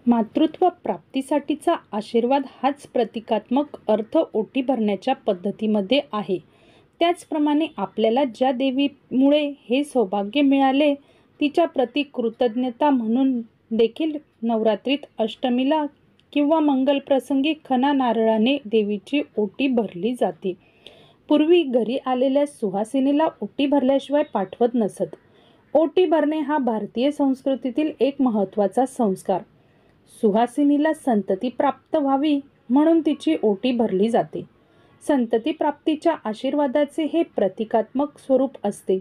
मातृत्व प्राप्तीसाठीचा आशीर्वाद हाच प्रतिकात्मक अर्थ ओटी भरण्याच्या पद्धतीमध्ये आहे. त्याचप्रमाणे आपल्याला ज्या देवीमुळे हे सौभाग्य मिळाले तिच्या प्रति कृतज्ञता म्हणून देखील नवरात्रीत अष्टमीला किंवा मंगल प्रसंगी खणा नारळाने देवीची ओटी भरली जाते. पूर्वी घरी आलेल्या सुहासिनीला ओटी भरल्याशिवाय पाठवत नसत. ओटी भरणे हा भारतीय संस्कृतीतील एक महत्त्वाचा संस्कार. सुहासिनीला संतती प्राप्त व्हावी म्हणून तिची ओटी भरली जाते. संतती प्राप्तीच्या आशीर्वादाचे हे प्रतिकात्मक स्वरूप असते.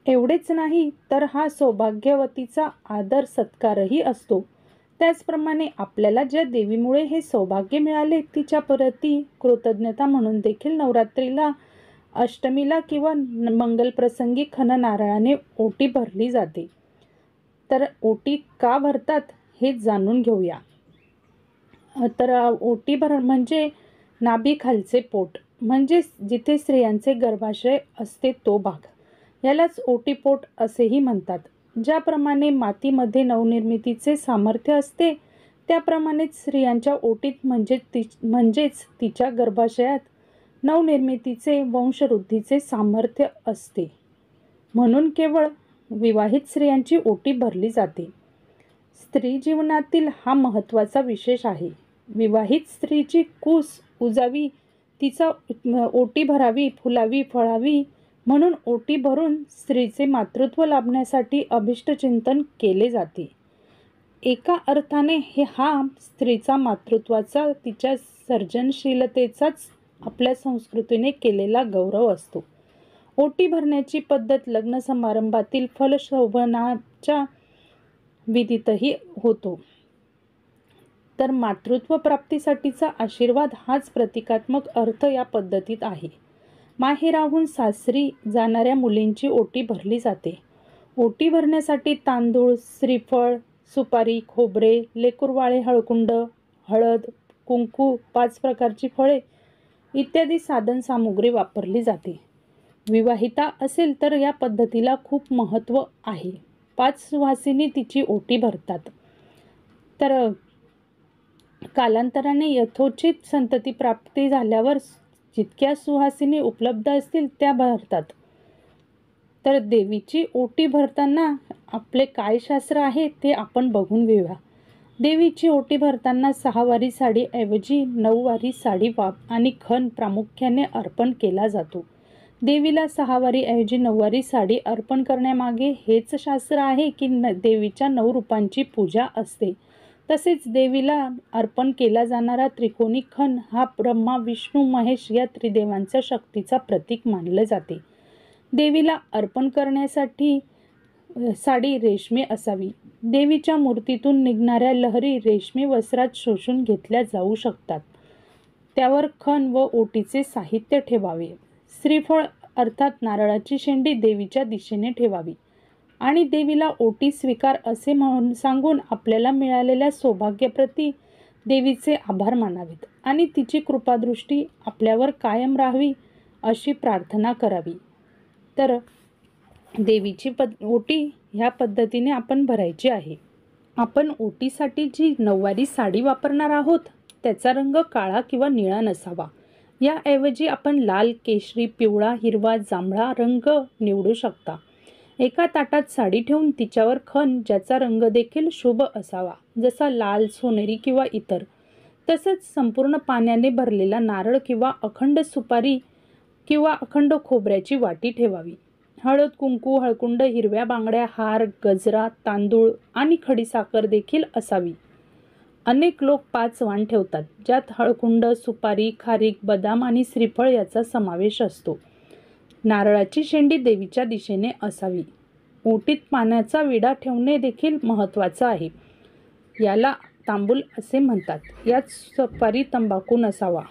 एवढेच नाही तर हा सौभाग्यवतीचा आदर सत्कारही असतो. त्याचप्रमाणे आपल्याला ज्या देवीमुळे हे सौभाग्य मिळाले तिच्या प्रती कृतज्ञता म्हणून देखील नवरात्रीला अष्टमीला किंवा मंगल प्रसंगी खण नारळाने ओटी भरली जाते. तर ओटी का भरतात हे जाणून घेऊया. तर ओटी म्हणजे नाभी खालचे पोट, म्हणजे जिथे स्त्रियांचे गर्भाशय असते तो भाग, यालाच ओटीपोट असेही म्हणतात. ज्याप्रमाणे मातीमध्ये नवनिर्मितीचे सामर्थ्य असते त्याप्रमाणेच स्त्रियांच्या ओटीत म्हणजेच तिच्या गर्भाशयात नवनिर्मितीचे वंशवृद्धीचे सामर्थ्य असते. म्हणून केवळ विवाहित स्त्रियांची ओटी भरली जाते. स्त्री जीवनातील हा महत्त्वाचा विशेष आहे. विवाहित स्त्रीची कूस उजावी, तिचा ओटी भरावी, फुलावी, फळावी म्हणून ओटी भरून स्त्रीचे मातृत्व लाभण्यासाठी अभिष्टचिंतन केले जाते. एका अर्थाने हा स्त्रीचा मातृत्वाचा, तिच्या सर्जनशीलतेचाच आपल्या संस्कृतीने केलेला गौरव असतो. ओटी भरण्याची पद्धत लग्न समारंभातील फलशोभनाच्या विधीतही होतो. तर मातृत्व प्राप्तीसाठीचा आशीर्वाद हाच प्रतिकात्मक अर्थ या पद्धतीत आहे. माहेराहून सासरी जाणाऱ्या मुलींची ओटी भरली जाते. ओटी भरण्यासाठी तांदूळ, श्रीफळ, सुपारी, खोबरे, लेकुरवाळे, हळकुंड, हळद, कुंकू, 5 प्रकारची फळे इत्यादी साधनसामुग्री वापरली जाते. विवाहिता असेल तर या पद्धतीला खूप महत्त्व आहे. 5 सुहासिनी तिची ओटी भरतात. तर कालांतराने यथोचित संतती प्राप्ती झाल्यावर जितक्या सुहासिनी उपलब्ध असतील त्या भरतात. तर देवीची ओटी भरताना आपले काय शास्त्र आहे ते आपण बघून घेऊया. देवीची ओटी भरताना 6 वारी साडीऐवजी 9 वारी साडी आणि खण प्रामुख्याने अर्पण केला जातो. देवीला 6 वारीऐवजी 9 वारी साडी अर्पण करण्यामागे हेच शास्त्र आहे की देवीच्या 9 रूपांची पूजा असते. तसेच देवीला अर्पण केला जाणारा त्रिकोणी खण हा ब्रह्मा, विष्णू, महेश या त्रिदेवांच्या शक्तीचा प्रतीक मानले जाते. देवीला अर्पण करण्यासाठी साडी रेशमी असावी. देवीच्या मूर्तीतून निघणाऱ्या लहरी रेशमी वस्त्रात शोषून घेतल्या जाऊ शकतात. त्यावर खण व ओटीचे साहित्य ठेवावे. श्रीफळ अर्थात नारळाची शेंडी देवीच्या दिशेने ठेवावी आणि देवीला ओटी स्वीकार असे म्हणून सांगून आपल्याला मिळालेल्या सौभाग्याप्रती देवीचे आभार मानावेत आणि तिची कृपादृष्टी आपल्यावर कायम राहावी अशी प्रार्थना करावी. तर देवीची ओटी ह्या पद्धतीने आपण भरायची आहे. आपण ओटीसाठी जी 9 वारी साडी वापरणार आहोत त्याचा रंग काळा किंवा निळा नसावा. याऐवजी आपण लाल, केशरी, पिवळा, हिरवा, जांभळा रंग निवडू शकता. एका ताटात साडी ठेवून तिच्यावर खण ज्याचा रंग देखील शुभ असावा, जसा लाल, सोनेरी किंवा इतर. तसंच संपूर्ण पाण्याने भरलेला नारळ किंवा अखंड सुपारी किंवा अखंड खोबऱ्याची वाटी ठेवावी. हळद, कुंकू, हळकुंड, हिरव्या बांगड्या, हार, गजरा, तांदूळ आणि खडीसाखर देखील असावी. अनेक लोक 5 वाण ठेवतात ज्यात हळकुंड, सुपारी, खारीक, बदाम आणि श्रीफळ याचा समावेश असतो. नारळाची शेंडी देवीच्या दिशेने असावी. ओटीत पाण्याचा विडा ठेवणे देखील महत्त्वाचं आहे. याला तांबूल असे म्हणतात. यात सुपारी, तंबाखू नसावा.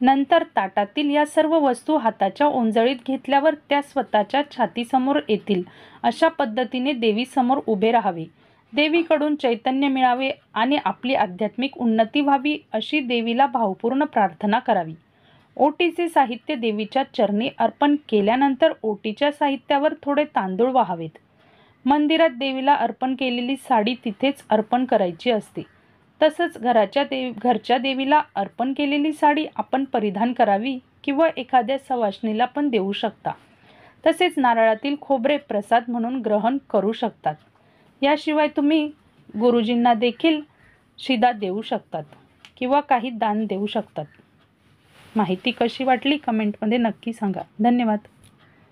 नंतर ताटातील या सर्व वस्तू हाताच्या ओंजळीत घेतल्यावर त्या स्वतःच्या छातीसमोर येतील अशा पद्धतीने देवीसमोर उभे राहावे. देवीकडून चैतन्य मिळावे आणि आपली आध्यात्मिक उन्नती व्हावी अशी देवीला भावपूर्ण प्रार्थना करावी. ओटीचे साहित्य देवीच्या चरणी अर्पण केल्यानंतर ओटीच्या साहित्यावर थोडे तांदूळ वाहावेत. मंदिरात देवीला अर्पण केलेली साडी तिथेच अर्पण करायची असते. तसंच घरच्या देवीला अर्पण केलेली साडी आपण परिधान करावी किंवा एखाद्या सवाष्णीला पण देऊ शकता. तसेच नारळातील खोबरे प्रसाद म्हणून ग्रहण करू शकतात. याशिवाय तुम्ही गुरुजींना देखील शिदा देऊ शकतात किंवा काही दान देऊ शकतात. माहिती कशी वाटली कमेंटमध्ये नक्की सांगा. धन्यवाद.